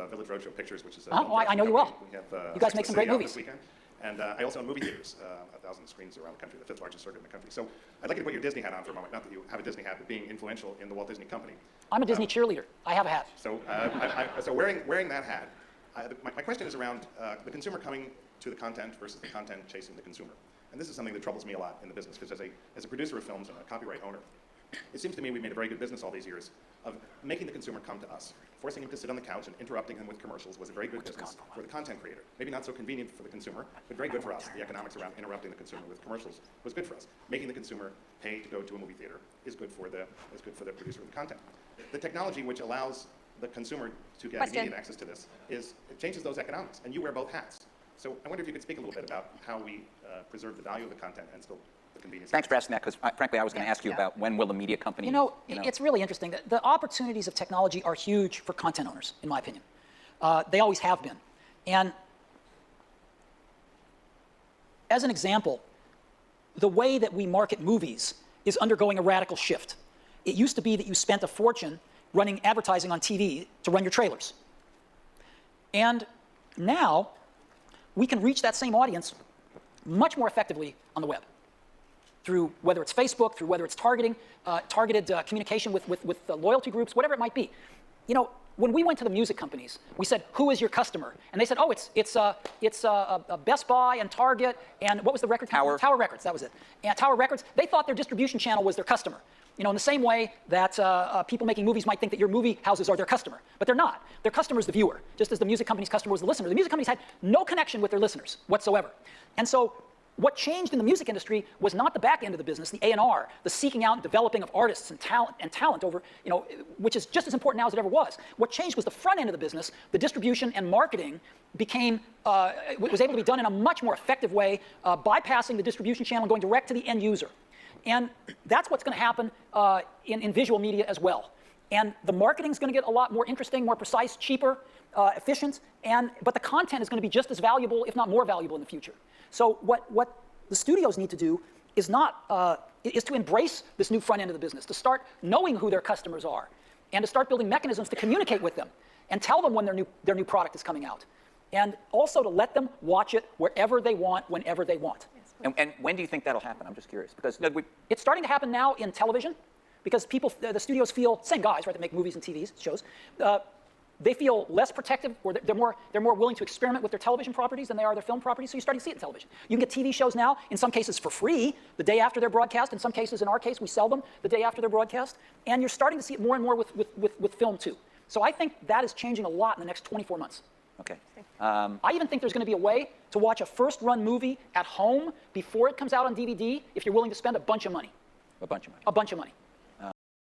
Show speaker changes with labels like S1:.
S1: Village Roadshow Pictures, which is
S2: I know you well.
S1: We have,
S2: you guys make some great movies.
S1: This weekend. And I also own movie theaters, 1,000 screens around the country, the 5th largest circuit in the country. So I'd like you to put your Disney hat on for a moment. Not that you have a Disney hat, but being influential in the Walt Disney Company.
S2: I'm a Disney cheerleader. I have a hat.
S1: So, so wearing that hat, my question is around the consumer coming to the content versus the content chasing the consumer. And this is something that troubles me a lot in the business, because as a producer of films and a copyright owner, it seems to me we've made a very good business all these years of making the consumer come to us. Forcing him to sit on the couch and interrupting him with commercials was a very good business for the content creator. Maybe not so convenient for the consumer, but very good for us. The economics around interrupting the consumer with commercials was good for us. Making the consumer pay to go to a movie theater is good for the producer of the content. The technology which allows the consumer to get immediate access to this it changes those economics, and you wear both hats. So I wonder if you could speak a little bit about how we preserve the value of the content and still the convenience.
S3: Thanks for asking that, because frankly, I was going to ask you about when will the media companies.
S2: It's really interesting. The opportunities of technology are huge for content owners, in my opinion. They always have been. And as an example, the way that we market movies is undergoing a radical shift. It used to be that you spent a fortune running advertising on TV to run your trailers. And now, we can reach that same audience much more effectively on the web, through whether it's Facebook, through whether it's targeted communication with loyalty groups, whatever it might be. When we went to the music companies, we said, "Who is your customer?" And they said, "Oh, it's Best Buy and Target and what was the record company? Tower Records." That was it. And Tower Records, they thought their distribution channel was their customer. In the same way that people making movies might think that your movie houses are their customer, but they're not. Their customer is the viewer, just as the music company's customer was the listener. The music companies had no connection with their listeners whatsoever. And so what changed in the music industry was not the back end of the business, the A&R, the seeking out and developing of artists and talent over, which is just as important now as it ever was. What changed was the front end of the business. The distribution and marketing was able to be done in a much more effective way, bypassing the distribution channel and going direct to the end user. And that's what's going to happen in visual media as well. And the marketing's going to get a lot more interesting, more precise, cheaper, efficient, but the content is going to be just as valuable, if not more valuable in the future. So what the studios need to do is to embrace this new front end of the business, to start knowing who their customers are, and to start building mechanisms to communicate with them and tell them when their new product is coming out. And also to let them watch it wherever they want, whenever they want.
S3: And when do you think that'll happen? I'm just curious, because
S2: it's starting to happen now in television, because the studios feel, same guys, right, that make movies and TV shows, they feel less protective, or they're more willing to experiment with their television properties than they are their film properties. So you're starting to see it in television. You can get TV shows now, in some cases for free, the day after they're broadcast. In some cases, in our case, we sell them the day after they're broadcast. And you're starting to see it more and more with film too. So I think that is changing a lot in the next 24 months.
S3: Okay.
S2: I even think there's going to be a way to watch a first-run movie at home before it comes out on DVD if you're willing to spend a bunch of money.
S3: A bunch of money.
S2: A bunch of money.